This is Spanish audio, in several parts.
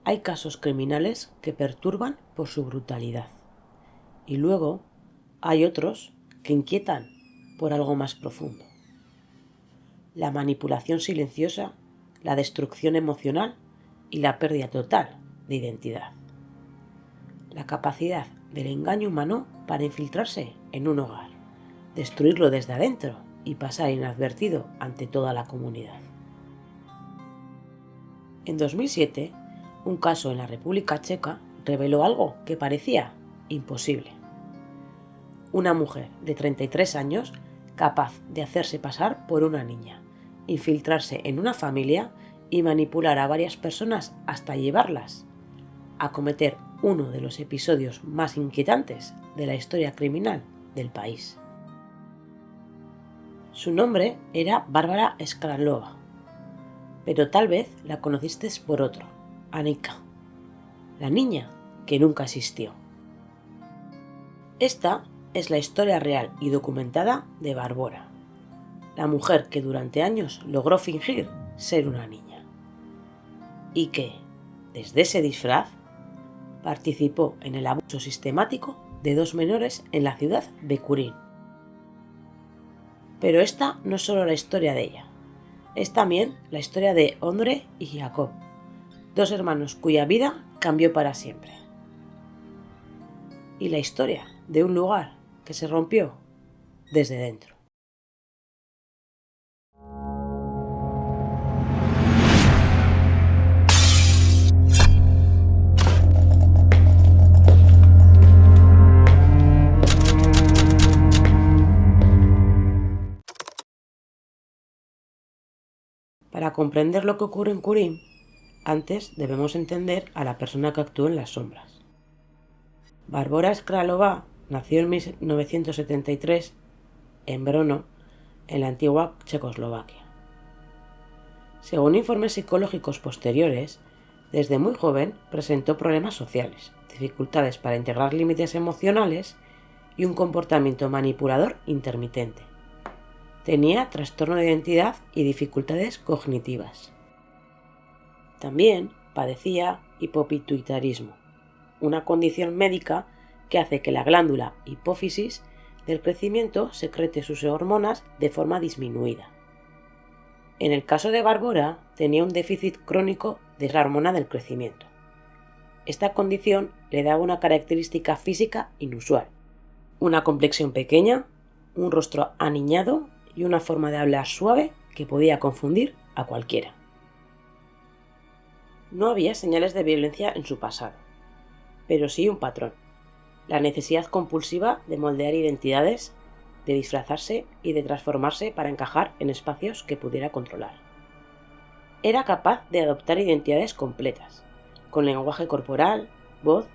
Hay casos criminales que perturban por su brutalidad. Y luego hay otros que inquietan por algo más profundo. La manipulación silenciosa, la destrucción emocional y la pérdida total de identidad. La capacidad del engaño humano para infiltrarse en un hogar, destruirlo desde adentro y pasar inadvertido ante toda la comunidad. En 2007, un caso en la República Checa reveló algo que parecía imposible. Una mujer de 33 años capaz de hacerse pasar por una niña, infiltrarse en una familia y manipular a varias personas hasta llevarlas a cometer uno de los episodios más inquietantes de la historia criminal del país. Su nombre era Bárbara Skralova, pero tal vez la conociste por otro, Anika, la niña que nunca existió. Esta es la historia real y documentada de Bárbara, la mujer que durante años logró fingir ser una niña y que, desde ese disfraz, participó en el abuso sistemático de 2 menores en la ciudad de Kurín. Pero esta no es solo la historia de ella, es también la historia de Ondrej y Jakob, 2 hermanos cuya vida cambió para siempre. Y la historia de un lugar que se rompió desde dentro. Para comprender lo que ocurre en Kurín, antes debemos entender a la persona que actuó en las sombras. Bárbara Skralova nació en 1973 en Brno, en la antigua Checoslovaquia. Según informes psicológicos posteriores, desde muy joven presentó problemas sociales, dificultades para integrar límites emocionales y un comportamiento manipulador intermitente. Tenía trastorno de identidad y dificultades cognitivas. También padecía hipopituitarismo, una condición médica que hace que la glándula hipófisis del crecimiento secrete sus hormonas de forma disminuida. En el caso de Bárbara, tenía un déficit crónico de la hormona del crecimiento. Esta condición le daba una característica física inusual: una complexión pequeña, un rostro aniñado y una forma de hablar suave que podía confundir a cualquiera. No había señales de violencia en su pasado, pero sí un patrón: la necesidad compulsiva de moldear identidades, de disfrazarse y de transformarse para encajar en espacios que pudiera controlar. Era capaz de adoptar identidades completas, con lenguaje corporal, voz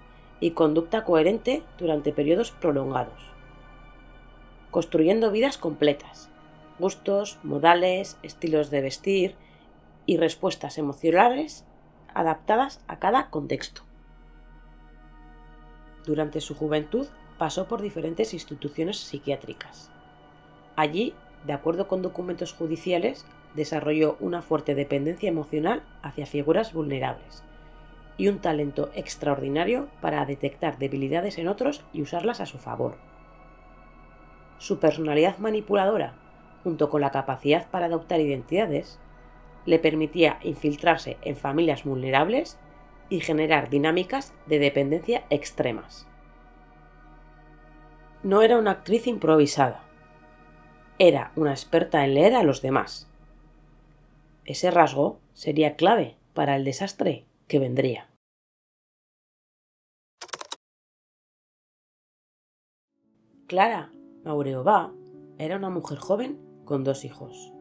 y conducta coherente durante periodos prolongados, construyendo vidas completas, gustos, modales, estilos de vestir y respuestas emocionales adaptadas a cada contexto. Durante su juventud pasó por diferentes instituciones psiquiátricas. Allí, de acuerdo con documentos judiciales, desarrolló una fuerte dependencia emocional hacia figuras vulnerables y un talento extraordinario para detectar debilidades en otros y usarlas a su favor. Su personalidad manipuladora, junto con la capacidad para adoptar identidades, le permitía infiltrarse en familias vulnerables y generar dinámicas de dependencia extremas. No era una actriz improvisada, era una experta en leer a los demás. Ese rasgo sería clave para el desastre que vendría. Klara Maureová era una mujer joven con 2 hijos.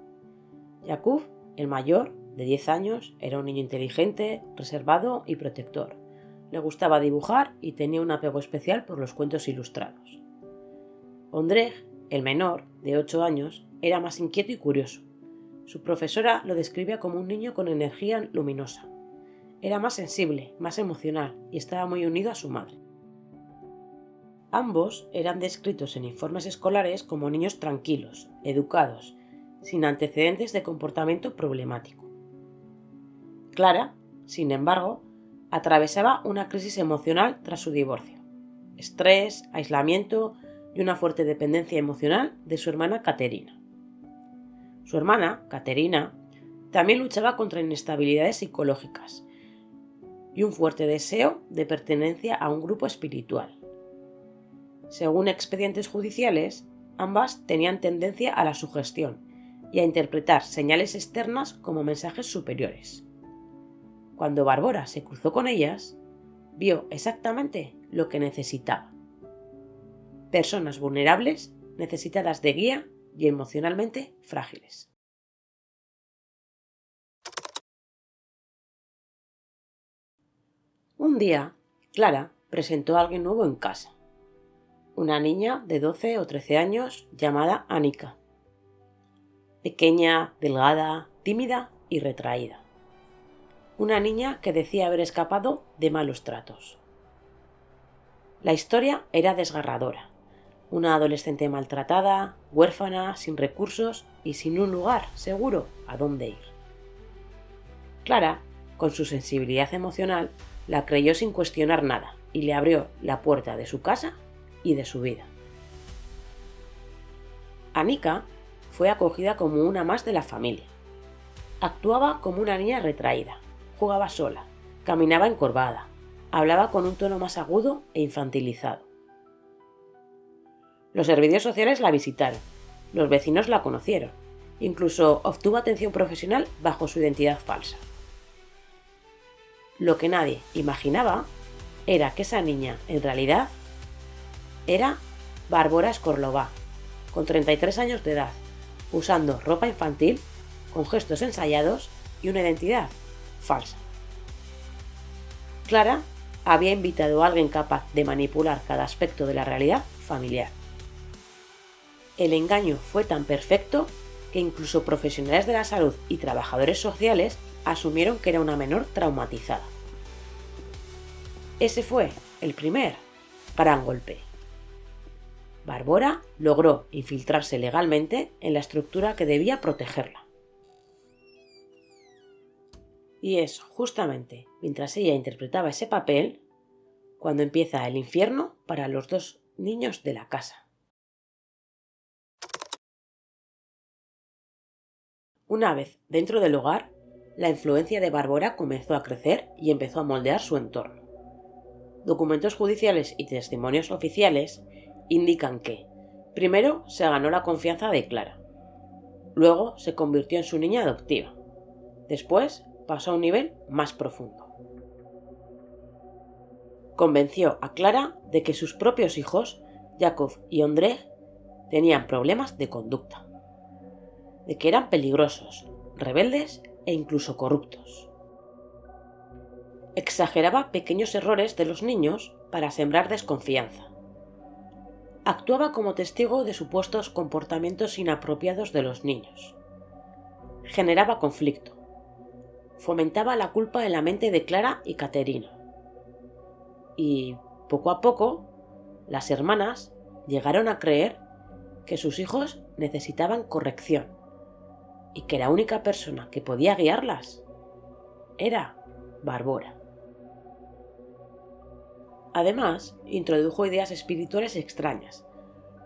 Jakub, el mayor, de 10 años, era un niño inteligente, reservado y protector. Le gustaba dibujar y tenía un apego especial por los cuentos ilustrados. Ondrej, el menor, de 8 años, era más inquieto y curioso. Su profesora lo describía como un niño con energía luminosa. Era más sensible, más emocional y estaba muy unido a su madre. Ambos eran descritos en informes escolares como niños tranquilos, educados, sin antecedentes de comportamiento problemático. Klara, sin embargo, atravesaba una crisis emocional tras su divorcio. Estrés, aislamiento y una fuerte dependencia emocional de su hermana Caterina. Su hermana, Caterina, también luchaba contra inestabilidades psicológicas y un fuerte deseo de pertenencia a un grupo espiritual. Según expedientes judiciales, ambas tenían tendencia a la sugestión y a interpretar señales externas como mensajes superiores. Cuando Bárbara se cruzó con ellas, vio exactamente lo que necesitaba. Personas vulnerables, necesitadas de guía y emocionalmente frágiles. Un día, Clara presentó a alguien nuevo en casa. Una niña de 12 o 13 años llamada Anika. Pequeña, delgada, tímida y retraída. Una niña que decía haber escapado de malos tratos. La historia era desgarradora. Una adolescente maltratada, huérfana, sin recursos y sin un lugar seguro a dónde ir. Clara, con su sensibilidad emocional, la creyó sin cuestionar nada y le abrió la puerta de su casa y de su vida. Anika fue acogida como una más de la familia. Actuaba como una niña retraída, jugaba sola, caminaba encorvada, hablaba con un tono más agudo e infantilizado. Los servicios sociales la visitaron, los vecinos la conocieron, incluso obtuvo atención profesional bajo su identidad falsa. Lo que nadie imaginaba era que esa niña, en realidad, era Bárbara Skorlová, con 33 años de edad, usando ropa infantil, con gestos ensayados y una identidad falsa. Clara había invitado a alguien capaz de manipular cada aspecto de la realidad familiar. El engaño fue tan perfecto que incluso profesionales de la salud y trabajadores sociales asumieron que era una menor traumatizada. Ese fue el primer gran golpe. Bárbara logró infiltrarse legalmente en la estructura que debía protegerla. Y es justamente mientras ella interpretaba ese papel cuando empieza el infierno para los dos niños de la casa. Una vez dentro del hogar, la influencia de Bárbara comenzó a crecer y empezó a moldear su entorno. Documentos judiciales y testimonios oficiales indican que, primero, se ganó la confianza de Clara. Luego se convirtió en su niña adoptiva. Después pasó a un nivel más profundo. Convenció a Clara de que sus propios hijos, Jakub y Ondřej, tenían problemas de conducta, de que eran peligrosos, rebeldes e incluso corruptos. Exageraba pequeños errores de los niños para sembrar desconfianza. Actuaba como testigo de supuestos comportamientos inapropiados de los niños. Generaba conflicto. Fomentaba la culpa en la mente de Clara y Caterina. Y, poco a poco, las hermanas llegaron a creer que sus hijos necesitaban corrección y que la única persona que podía guiarlas era Bárbara. Además, introdujo ideas espirituales extrañas,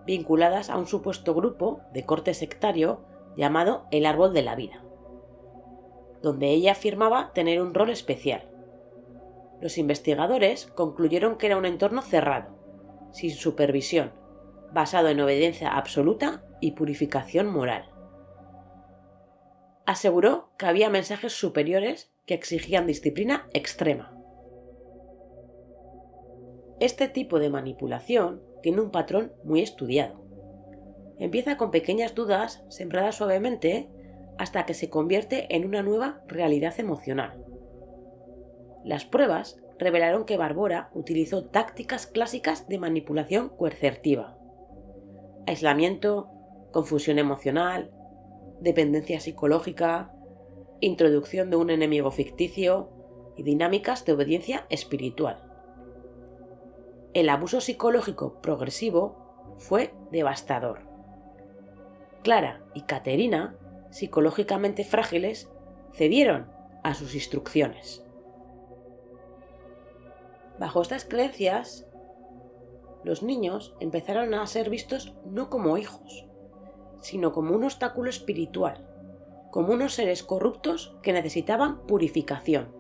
vinculadas a un supuesto grupo de corte sectario llamado el Árbol de la Vida, donde ella afirmaba tener un rol especial. Los investigadores concluyeron que era un entorno cerrado, sin supervisión, basado en obediencia absoluta y purificación moral. Aseguró que había mensajes superiores que exigían disciplina extrema. Este tipo de manipulación tiene un patrón muy estudiado. Empieza con pequeñas dudas sembradas suavemente hasta que se convierte en una nueva realidad emocional. Las pruebas revelaron que Bárbara utilizó tácticas clásicas de manipulación coercitiva: aislamiento, confusión emocional, dependencia psicológica, introducción de un enemigo ficticio y dinámicas de obediencia espiritual. El abuso psicológico progresivo fue devastador. Clara y Caterina, psicológicamente frágiles, cedieron a sus instrucciones. Bajo estas creencias, los niños empezaron a ser vistos no como hijos, sino como un obstáculo espiritual, como unos seres corruptos que necesitaban purificación.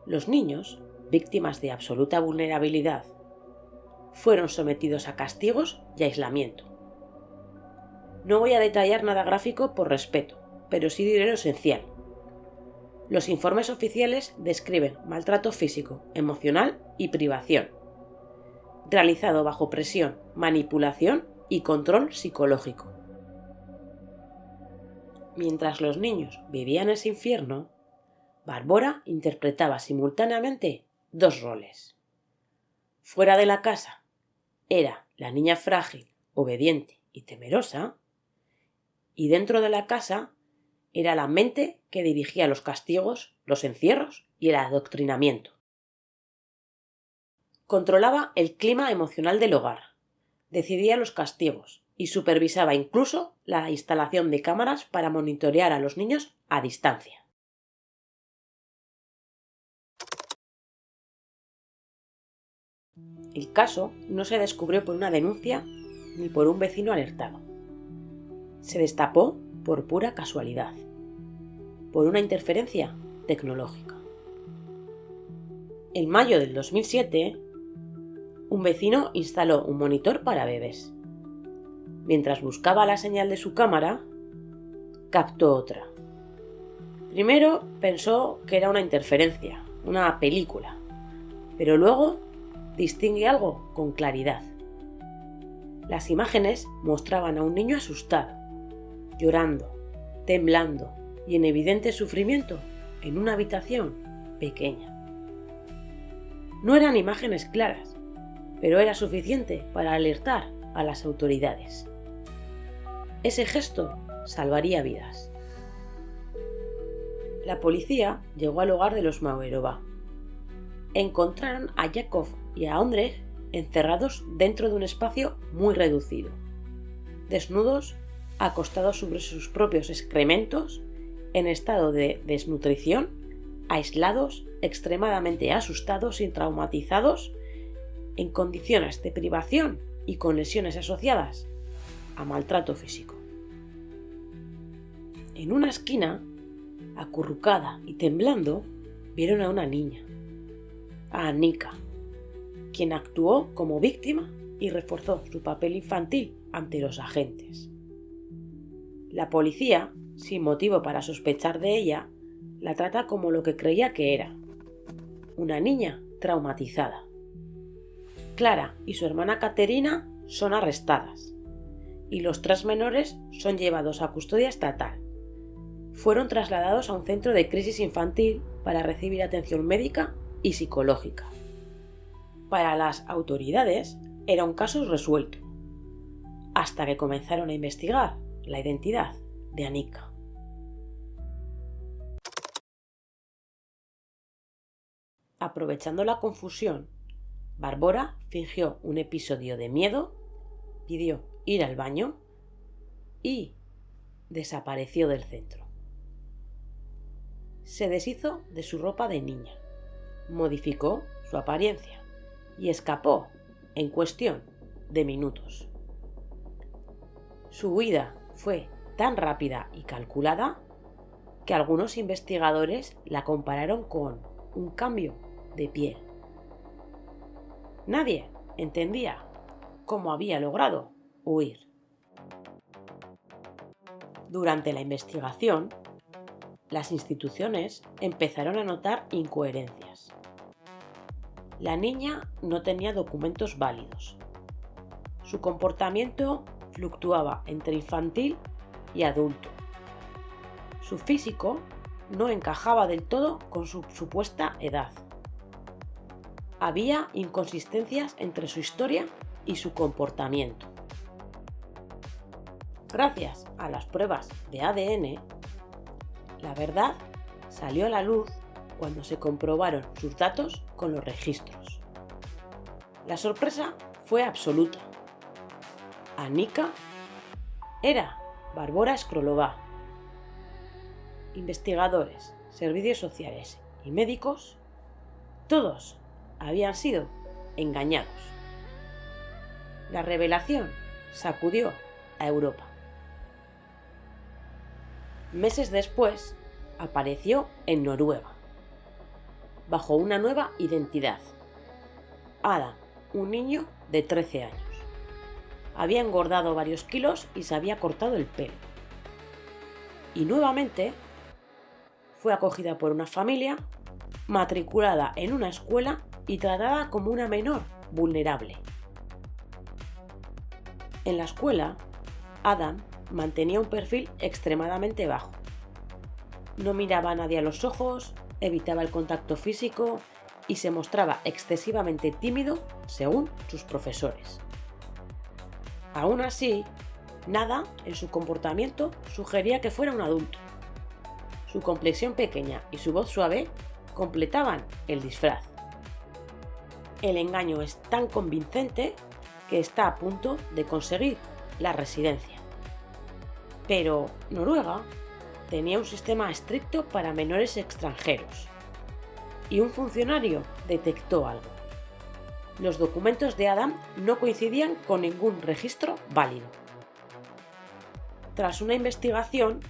Los niños, víctimas de absoluta vulnerabilidad, fueron sometidos a castigos y aislamiento. No voy a detallar nada gráfico por respeto, pero sí diré lo esencial. Los informes oficiales describen maltrato físico, emocional y privación, realizado bajo presión, manipulación y control psicológico. Mientras los niños vivían ese infierno, Bárbara interpretaba simultáneamente dos roles. Fuera de la casa, era la niña frágil, obediente y temerosa, y dentro de la casa era la mente que dirigía los castigos, los encierros y el adoctrinamiento. Controlaba el clima emocional del hogar, decidía los castigos y supervisaba incluso la instalación de cámaras para monitorear a los niños a distancia. El caso no se descubrió por una denuncia ni por un vecino alertado. Se destapó por pura casualidad, por una interferencia tecnológica. En mayo del 2007, un vecino instaló un monitor para bebés. Mientras buscaba la señal de su cámara, captó otra. Primero pensó que era una interferencia, una película, pero luego distingue algo con claridad. Las imágenes mostraban a un niño asustado, llorando, temblando y en evidente sufrimiento en una habitación pequeña. No eran imágenes claras, pero era suficiente para alertar a las autoridades. Ese gesto salvaría vidas. La policía llegó al hogar de los Mauerova. Encontraron a Jakov y a Ondrej encerrados dentro de un espacio muy reducido, desnudos, acostados sobre sus propios excrementos, en estado de desnutrición, aislados, extremadamente asustados y traumatizados, en condiciones de privación y con lesiones asociadas a maltrato físico. En una esquina, acurrucada y temblando, vieron a una niña, a Anika, quien actuó como víctima y reforzó su papel infantil ante los agentes. La policía, sin motivo para sospechar de ella, la trata como lo que creía que era, una niña traumatizada. Clara y su hermana Caterina son arrestadas y los 3 menores son llevados a custodia estatal. Fueron trasladados a un centro de crisis infantil para recibir atención médica y psicológica. Para las autoridades era un caso resuelto, hasta que comenzaron a investigar la identidad de Anika. Aprovechando la confusión, Bárbara fingió un episodio de miedo, pidió ir al baño y desapareció del centro. Se deshizo de su ropa de niña, modificó su apariencia y escapó en cuestión de minutos. Su huida fue tan rápida y calculada que algunos investigadores la compararon con un cambio de piel. Nadie entendía cómo había logrado huir. Durante la investigación, las instituciones empezaron a notar incoherencias. La niña no tenía documentos válidos. Su comportamiento fluctuaba entre infantil y adulto. Su físico no encajaba del todo con su supuesta edad. Había inconsistencias entre su historia y su comportamiento. Gracias a las pruebas de ADN, la verdad salió a la luz cuando se comprobaron sus datos con los registros. La sorpresa fue absoluta. Anika era Bárbara Skrlová. Investigadores, servicios sociales y médicos Todos habían sido engañados. La revelación sacudió a Europa. Meses después, apareció en Noruega, bajo una nueva identidad. Adam, un niño de 13 años. Había engordado varios kilos y se había cortado el pelo. Y nuevamente fue acogida por una familia, matriculada en una escuela y tratada como una menor vulnerable. En la escuela, Adam mantenía un perfil extremadamente bajo. No miraba a nadie a los ojos, evitaba el contacto físico y se mostraba excesivamente tímido según sus profesores. Aún así, nada en su comportamiento sugería que fuera un adulto. Su complexión pequeña y su voz suave completaban el disfraz. El engaño es tan convincente que está a punto de conseguir la residencia. Pero Noruega tenía un sistema estricto para menores extranjeros y un funcionario detectó algo. Los documentos de Adam no coincidían con ningún registro válido. Tras una investigación,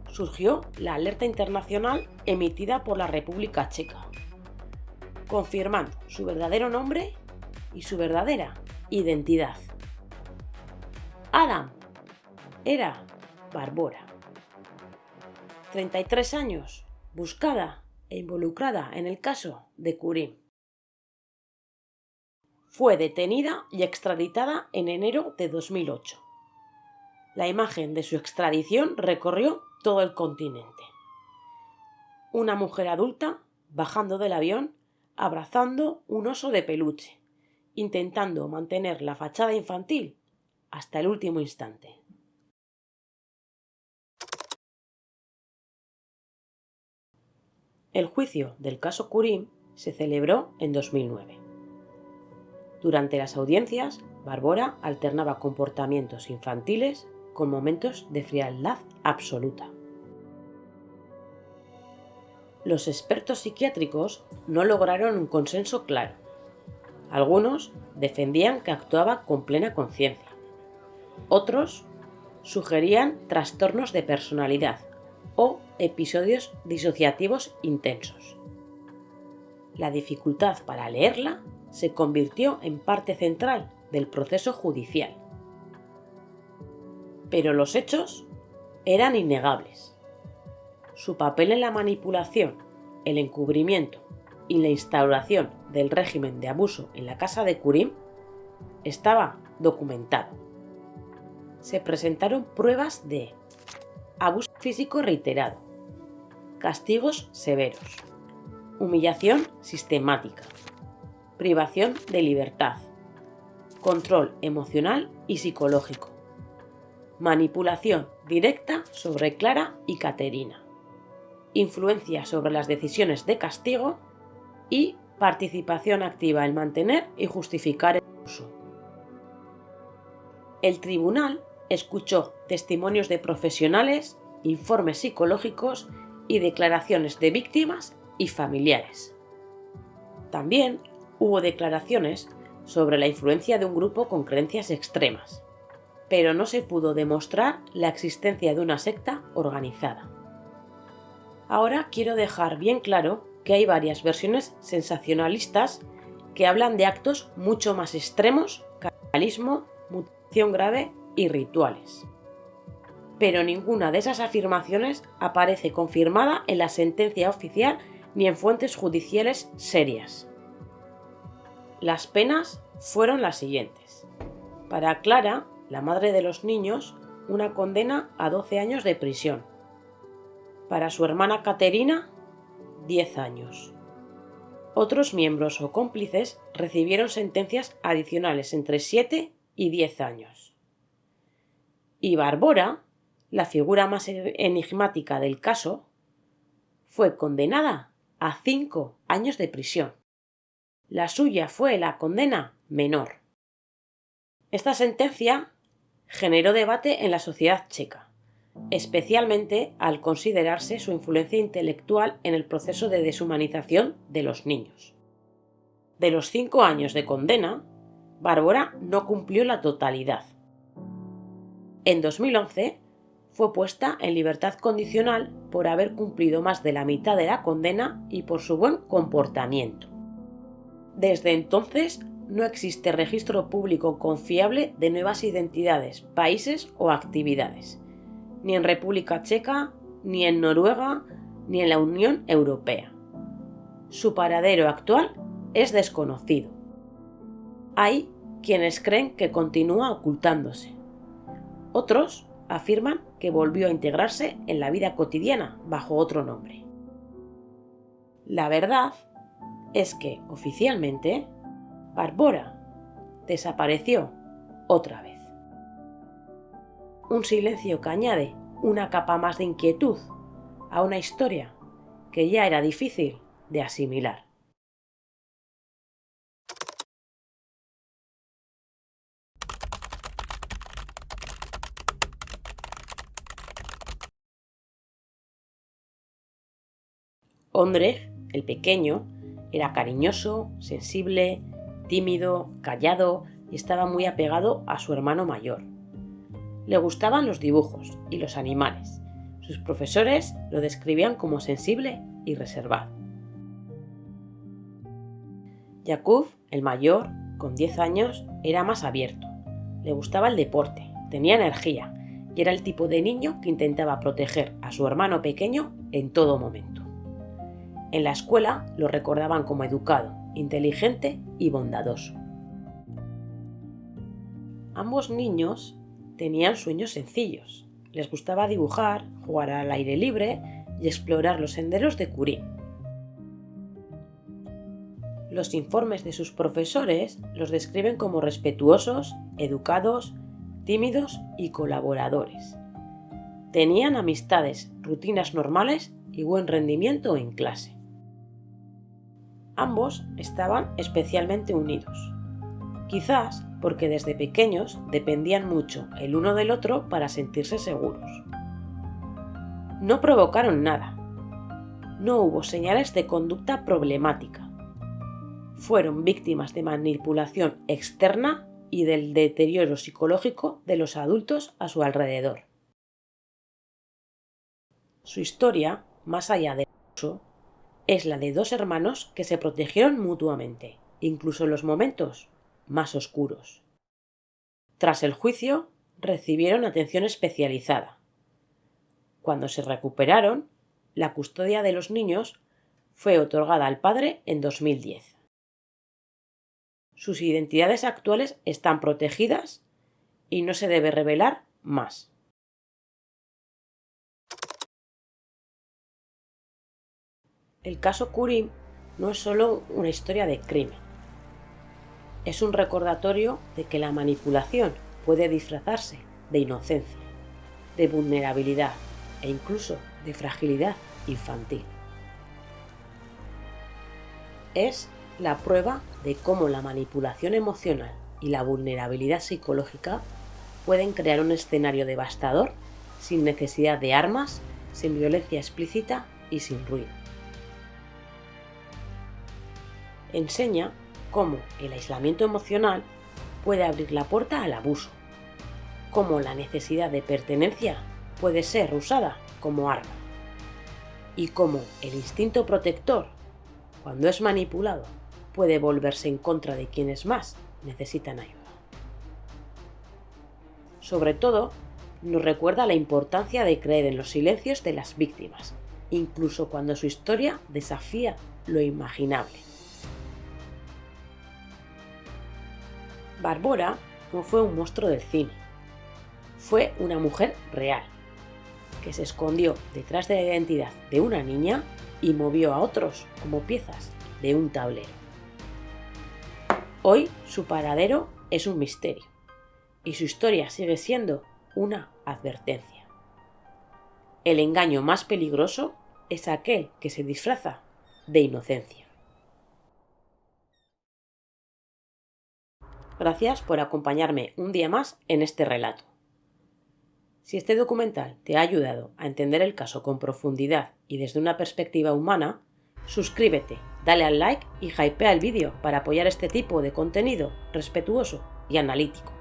surgió la alerta internacional emitida por la República Checa, confirmando su verdadero nombre y su verdadera identidad. Adam era Barbora, 33 años, buscada e involucrada en el caso de Kurim. Fue detenida y extraditada en enero de 2008. La imagen de su extradición recorrió todo el continente. Una mujer adulta bajando del avión, abrazando un oso de peluche, intentando mantener la fachada infantil hasta el último instante. El juicio del caso Kurim se celebró en 2009. Durante las audiencias, Barbora alternaba comportamientos infantiles con momentos de frialdad absoluta. Los expertos psiquiátricos no lograron un consenso claro. Algunos defendían que actuaba con plena conciencia. Otros sugerían trastornos de personalidad o episodios disociativos intensos. La dificultad para leerla se convirtió en parte central del proceso judicial. Pero los hechos eran innegables. Su papel en la manipulación, el encubrimiento y la instauración del régimen de abuso en la casa de Kurim estaba documentado. Se presentaron pruebas de abuso físico reiterado, castigos severos, humillación sistemática, privación de libertad, control emocional y psicológico, manipulación directa sobre Clara y Caterina, influencia sobre las decisiones de castigo y participación activa en mantener y justificar el abuso. El tribunal escuchó testimonios de profesionales, informes psicológicos y declaraciones de víctimas y familiares. También hubo declaraciones sobre la influencia de un grupo con creencias extremas, pero no se pudo demostrar la existencia de una secta organizada. Ahora quiero dejar bien claro que hay varias versiones sensacionalistas que hablan de actos mucho más extremos, canibalismo, mutilación grave y rituales. Pero ninguna de esas afirmaciones aparece confirmada en la sentencia oficial ni en fuentes judiciales serias. Las penas fueron las siguientes. Para Clara, la madre de los niños, una condena a 12 años de prisión. Para su hermana Caterina, 10 años. Otros miembros o cómplices recibieron sentencias adicionales entre 7 y 10 años. Y Barbora, la figura más enigmática del caso, fue condenada a 5 años de prisión. La suya fue la condena menor. Esta sentencia generó debate en la sociedad checa, especialmente al considerarse su influencia intelectual en el proceso de deshumanización de los niños. De los 5 años de condena, Bárbara no cumplió la totalidad. En 2011 fue puesta en libertad condicional por haber cumplido más de la mitad de la condena y por su buen comportamiento. Desde entonces no existe registro público confiable de nuevas identidades, países o actividades, ni en República Checa, ni en Noruega, ni en la Unión Europea. Su paradero actual es desconocido. Hay quienes creen que continúa ocultándose. Otros afirman que volvió a integrarse en la vida cotidiana bajo otro nombre. La verdad es que, oficialmente, Bárbara desapareció otra vez. Un silencio que añade una capa más de inquietud a una historia que ya era difícil de asimilar. Ondrej, el pequeño, era cariñoso, sensible, tímido, callado y estaba muy apegado a su hermano mayor. Le gustaban los dibujos y los animales. Sus profesores lo describían como sensible y reservado. Jakub, el mayor, con 10 años, era más abierto. Le gustaba el deporte, tenía energía y era el tipo de niño que intentaba proteger a su hermano pequeño en todo momento. En la escuela lo recordaban como educado, inteligente y bondadoso. Ambos niños tenían sueños sencillos. Les gustaba dibujar, jugar al aire libre y explorar los senderos de Kurim. Los informes de sus profesores los describen como respetuosos, educados, tímidos y colaboradores. Tenían amistades, rutinas normales y buen rendimiento en clase. Ambos estaban especialmente unidos, quizás porque desde pequeños dependían mucho el uno del otro para sentirse seguros. No provocaron nada. No hubo señales de conducta problemática. Fueron víctimas de manipulación externa y del deterioro psicológico de los adultos a su alrededor. Su historia, más allá del abuso, es la de dos hermanos que se protegieron mutuamente, incluso en los momentos más oscuros. Tras el juicio, recibieron atención especializada. Cuando se recuperaron, la custodia de los niños fue otorgada al padre en 2010. Sus identidades actuales están protegidas y no se debe revelar más. El caso Kurim no es solo una historia de crimen. Es un recordatorio de que la manipulación puede disfrazarse de inocencia, de vulnerabilidad e incluso de fragilidad infantil. Es la prueba de cómo la manipulación emocional y la vulnerabilidad psicológica pueden crear un escenario devastador sin necesidad de armas, sin violencia explícita y sin ruido. Enseña cómo el aislamiento emocional puede abrir la puerta al abuso, cómo la necesidad de pertenencia puede ser usada como arma y cómo el instinto protector, cuando es manipulado, puede volverse en contra de quienes más necesitan ayuda. Sobre todo, nos recuerda la importancia de creer en los silencios de las víctimas, incluso cuando su historia desafía lo imaginable. Bárbara no fue un monstruo del cine, fue una mujer real, que se escondió detrás de la identidad de una niña y movió a otros como piezas de un tablero. Hoy su paradero es un misterio y su historia sigue siendo una advertencia. El engaño más peligroso es aquel que se disfraza de inocencia. Gracias por acompañarme un día más en este relato. Si este documental te ha ayudado a entender el caso con profundidad y desde una perspectiva humana, Suscríbete, dale al like y hypea el vídeo para apoyar este tipo de contenido respetuoso y analítico.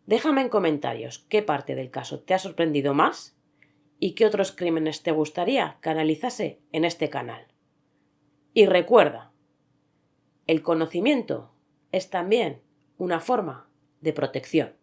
Déjame en comentarios qué parte del caso te ha sorprendido más y qué otros crímenes te gustaría que analizase en este canal. Y recuerda, el conocimiento es también una forma de protección.